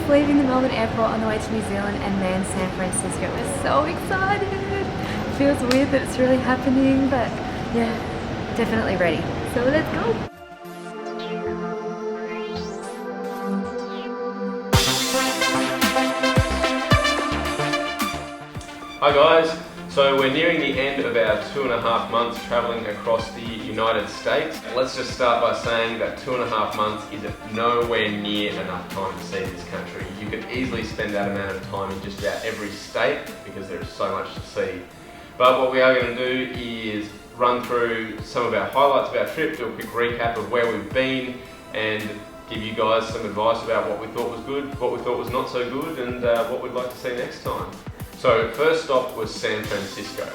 just leaving the Melbourne airport on the way to New Zealand and then San Francisco. We're so excited. Feels weird that it's really happening, but yeah, definitely ready. So let's go. Hi guys, so we're nearing the end of our 2.5 months travelling across the United States. Let's just start by saying that 2.5 months is nowhere near enough time to see this country. You could easily spend that amount of time in just about every state because there is so much to see. But what we are going to do is run through some of our highlights of our trip, do a quick recap of where we've been, and give you guys some advice about what we thought was good, what we thought was not so good, and what we'd like to see next time. So first stop was San Francisco.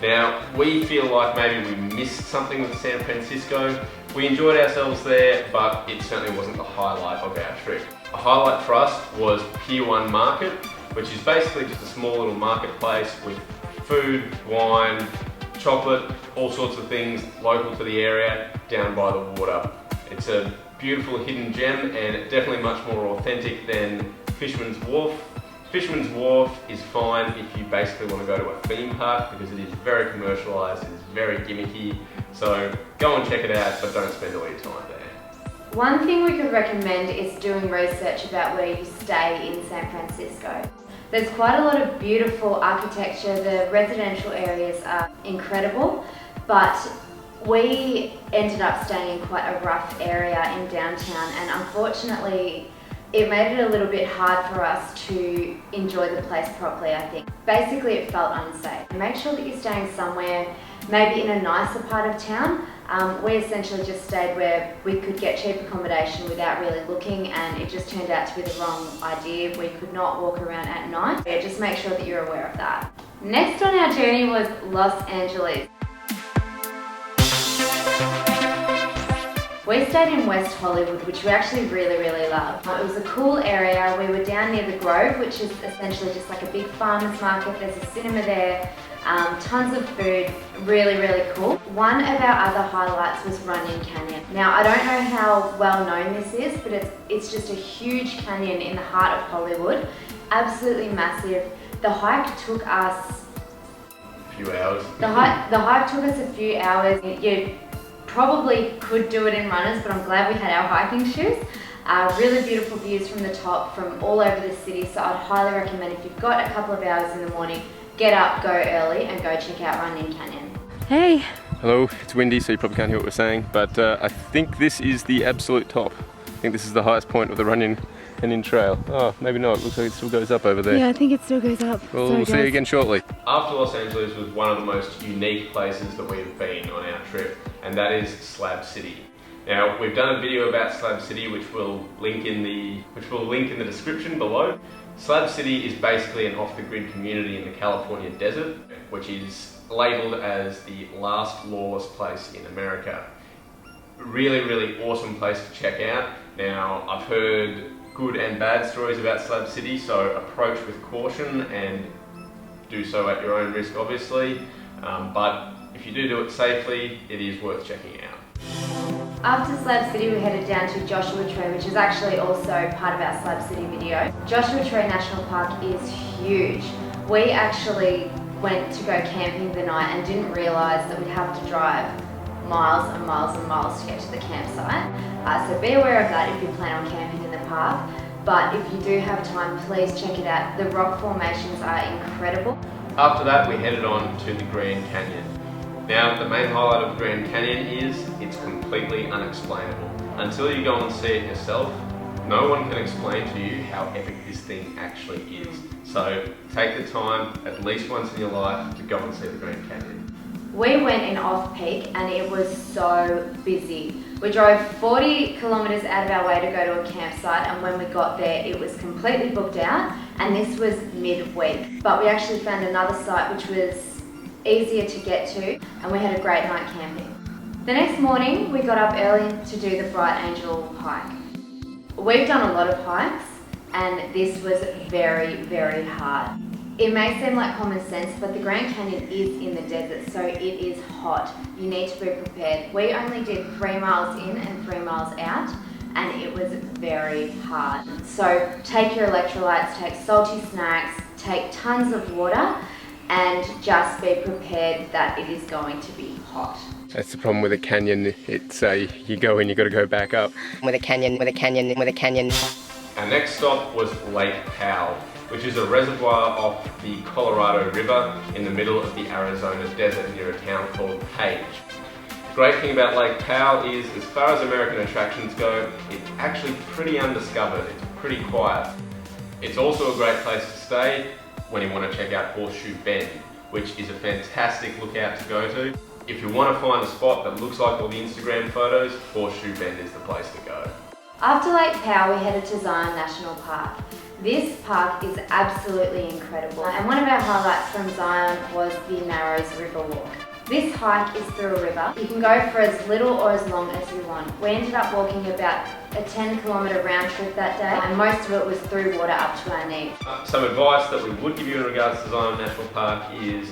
Now, we feel like maybe we missed something with San Francisco. We enjoyed ourselves there, but it certainly wasn't the highlight of our trip. A highlight for us was Pier 1 Market, which is basically just a small little marketplace with food, wine, chocolate, all sorts of things local to the area down by the water. It's a beautiful hidden gem and definitely much more authentic than Fisherman's Wharf. Fisherman's Wharf is fine if you basically want to go to a theme park because it is very commercialised, it's very gimmicky, so go and check it out, but don't spend all your time there. One thing we could recommend is doing research about where you stay in San Francisco. There's quite a lot of beautiful architecture, the residential areas are incredible, but we ended up staying in quite a rough area in downtown, and unfortunately it made it a little bit hard for us to enjoy the place properly, I think. Basically it felt unsafe. Make sure that you're staying somewhere maybe in a nicer part of town. We essentially just stayed where we could get cheap accommodation without really looking, and it just turned out to be the wrong idea. We could not walk around at night. Yeah, just make sure that you're aware of that. Next on our journey was Los Angeles. We stayed in West Hollywood, which we actually really loved. It was a cool area. We were down near the Grove, which is essentially just like a big farmer's market. There's a cinema there, tons of food, really cool. One of our other highlights was Runyon Canyon. Now, I don't know how well known this is, but it's just a huge canyon in the heart of Hollywood. Absolutely massive. The hike took us A few hours. The hike took us a few hours. You probably could do it in runners, but I'm glad we had our hiking shoes. Really beautiful views from the top from all over the city, so I'd highly recommend if you've got a couple of hours in the morning, get up, go early and go check out Runyon Canyon. Hey. Hello, it's windy so you probably can't hear what we're saying, but I think this is the absolute top. I think this is the highest point of the Runyon Canyon Trail. Oh, maybe not, it looks like it still goes up over there. Yeah, I think it still goes up. Well, we'll see you again shortly. After Los Angeles was one of the most unique places that we've been on our trip, and that is Slab City. Now, we've done a video about Slab City which we'll link in the description below. Slab City is basically an off-the-grid community in the California desert, which is labelled as the last lawless place in America. Really awesome place to check out. Now, I've heard good and bad stories about Slab City, so approach with caution and do so at your own risk, obviously. But if you do it safely, it is worth checking out. After Slab City, we headed down to Joshua Tree, which is actually also part of our Slab City video. Joshua Tree National Park is huge. We actually went to go camping the night and didn't realise that we'd have to drive miles and miles to get to the campsite. So be aware of that if you plan on camping in the park. But if you do have time, please check it out. The rock formations are incredible. After that, we headed on to the Grand Canyon. Now, the main highlight of the Grand Canyon is it's completely unexplainable. Until you go and see it yourself, no one can explain to you how epic this thing actually is. So take the time, at least once in your life, to go and see the Grand Canyon. We went in off-peak and it was so busy. We drove 40 kilometres out of our way to go to a campsite, and when we got there it was completely booked out, and this was mid-week. But we actually found another site which was easier to get to, and we had a great night camping. The next morning we got up early to do the Bright Angel hike. We've done a lot of hikes and this was very hard. It may seem like common sense, but the Grand Canyon is in the desert, so it is hot. You need to be prepared. We only did 3 miles in and 3 miles out, and it was very hard. So take your electrolytes, take salty snacks, take tons of water, and just be prepared that it is going to be hot. That's the problem with a canyon. It's you go in, you got to go back up. With a canyon. Our next stop was Lake Powell, which is a reservoir off the Colorado River in the middle of the Arizona desert near a town called Page. The great thing about Lake Powell is, as far as American attractions go, it's actually pretty undiscovered. It's pretty quiet. It's also a great place to stay when you want to check out Horseshoe Bend, which is a fantastic lookout to go to. If you want to find a spot that looks like all the Instagram photos, Horseshoe Bend is the place to go. After Lake Powell, we headed to Zion National Park. This park is absolutely incredible, and one of our highlights from Zion was the Narrows River Walk. This hike is through a river. You can go for as little or as long as you want. We ended up walking about a 10-kilometre round trip that day, and most of it was through water up to our knees. Some advice that we would give you in regards to Zion National Park is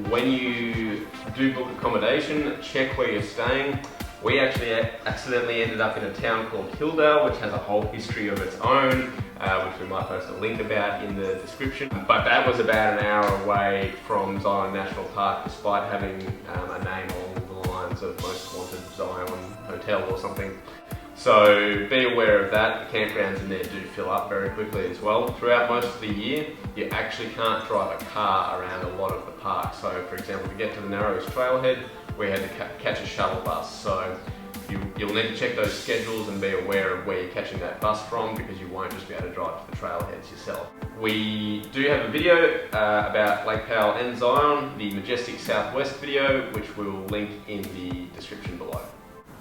when you do book accommodation, check where you're staying. We actually accidentally ended up in a town called Hilldale, which has a whole history of its own, which we might post a link about in the description. But that was about an hour away from Zion National Park, despite having a name along the lines of Most Wanted Zion Hotel or something. So be aware of that. The campgrounds in there do fill up very quickly as well. Throughout most of the year, you actually can't drive a car around a lot of the park. So for example, to get to the Narrows Trailhead, we had to catch a shuttle bus. So you'll need to check those schedules and be aware of where you're catching that bus from, because you won't just be able to drive to the trailheads yourself. We do have a video about Lake Powell and Zion, the Majestic Southwest video, which we'll link in the description below.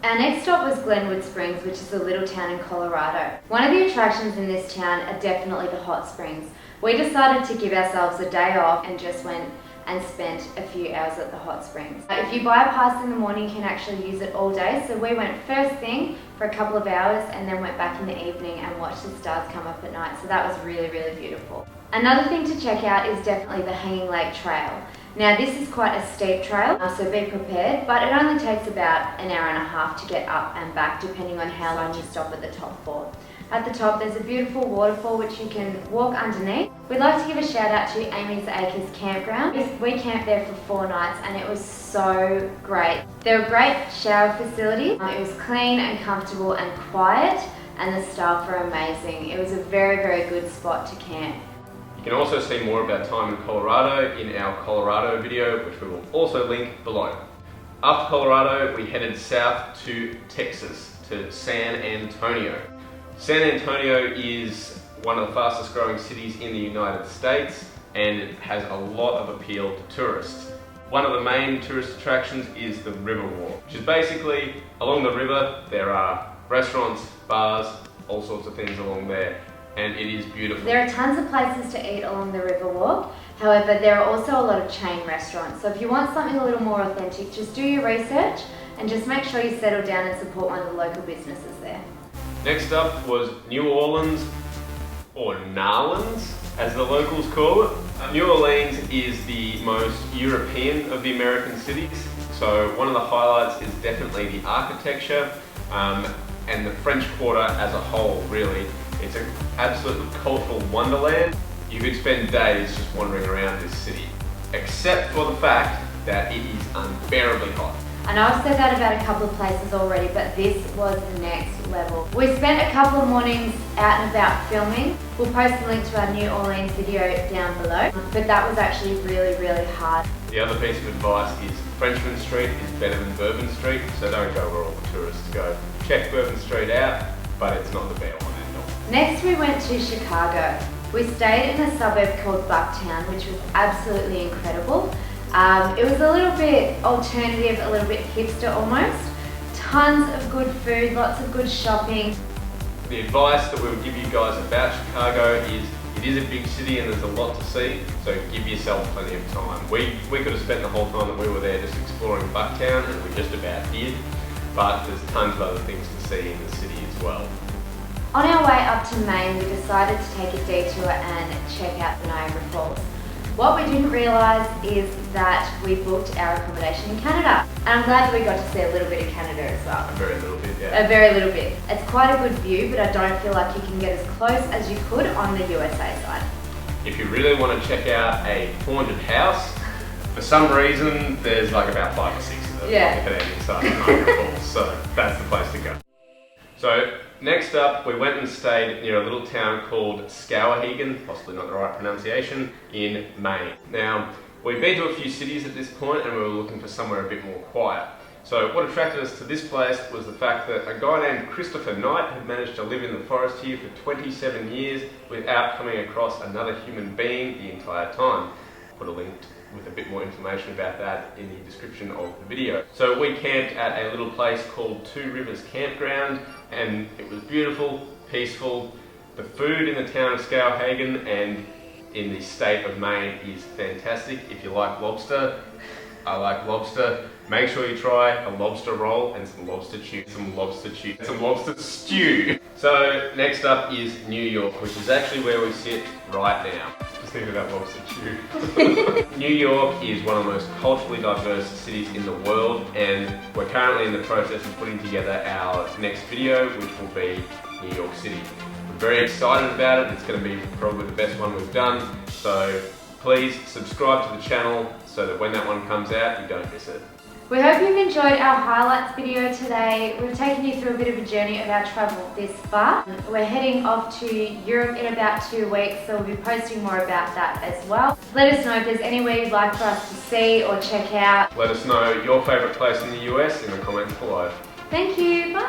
Our next stop was Glenwood Springs, which is a little town in Colorado. One of the attractions in this town are definitely the hot springs. We decided to give ourselves a day off and just went and spent a few hours at the hot springs. If you buy a pass in the morning, you can actually use it all day. So we went first thing for a couple of hours and then went back in the evening and watched the stars come up at night. So that was really, really beautiful. Another thing to check out is definitely the Hanging Lake Trail. Now this is quite a steep trail, so be prepared, but it only takes about an hour and a half to get up and back, depending on how long you stop at the top for. At the top there's a beautiful waterfall which you can walk underneath. We'd like to give a shout out to Amy's Acres Campground. We camped there for 4 nights and it was so great. There were great shower facilities. It was clean and comfortable and quiet, and the staff were amazing. It was a very, very good spot to camp. You can also see more about time in Colorado in our Colorado video, which we will also link below. After Colorado, we headed south to Texas, to San Antonio. San Antonio is one of the fastest growing cities in the United States, and it has a lot of appeal to tourists. One of the main tourist attractions is the River Walk, which is basically along the river. There are restaurants, bars, all sorts of things along there, and it is beautiful. There are tons of places to eat along the river walk. However, there are also a lot of chain restaurants. So if you want something a little more authentic, just do your research and just make sure you settle down and support one of the local businesses there. Next up was New Orleans, or Narlands, as the locals call it. New Orleans is the most European of the American cities. So one of the highlights is definitely the architecture and the French Quarter as a whole, really. It's an absolute cultural wonderland. You could spend days just wandering around this city, except for the fact that it is unbearably hot. I know I've said that about a couple of places already, but this was the next level. We spent a couple of mornings out and about filming. We'll post a link to our New Orleans video down below, but that was actually really, really hard. The other piece of advice is Frenchman Street is better than Bourbon Street, so don't go where all the tourists go. Check Bourbon Street out, but it's not the be all and end all. Next we went to Chicago. We stayed in a suburb called Bucktown, which was absolutely incredible. It was a little bit alternative, a little bit hipster almost. Tons of good food, lots of good shopping. The advice that we would give you guys about Chicago is it is a big city and there's a lot to see, so give yourself plenty of time. We could have spent the whole time that we were there just exploring Bucktown, and we just about did, but there's tons of other things to see in the city as well. On our way up to Maine, we decided to take a detour and check out the Niagara Falls. What we didn't realise is that we booked our accommodation in Canada. And I'm glad that we got to see a little bit of Canada as well. A very little bit, yeah. A very little bit. It's quite a good view, but I don't feel like you can get as close as you could on the USA side. If you really want to check out a haunted house, for some reason there's like about 5 or 6 of them Yeah. on the Canadian side of Niagara Falls, so that's the place to go. So next up, we went and stayed near a little town called Skowhegan, possibly not the right pronunciation, in Maine. Now, we've been to a few cities at this point and we were looking for somewhere a bit more quiet. So what attracted us to this place was the fact that a guy named Christopher Knight had managed to live in the forest here for 27 years without coming across another human being the entire time. Put a link with a bit more information about that in the description of the video. So we camped at a little place called Two Rivers Campground, and it was beautiful, peaceful. The food in the town of Skowhegan and in the state of Maine is fantastic. If you like lobster, I like lobster. Make sure you try a lobster roll and some lobster stew. So next up is New York, which is actually where we sit right now. Just thinking about lobster stew. New York is one of the most culturally diverse cities in the world, and we're currently in the process of putting together our next video, which will be New York City. We're very excited about it. It's going to be probably the best one we've done. So please subscribe to the channel so that when that one comes out, you don't miss it. We hope you've enjoyed our highlights video today. We've taken you through a bit of a journey of our travel this far. We're heading off to Europe in about 2 weeks, so we'll be posting more about that as well. Let us know if there's anywhere you'd like for us to see or check out. Let us know your favourite place in the US in the comments below. Thank you, bye!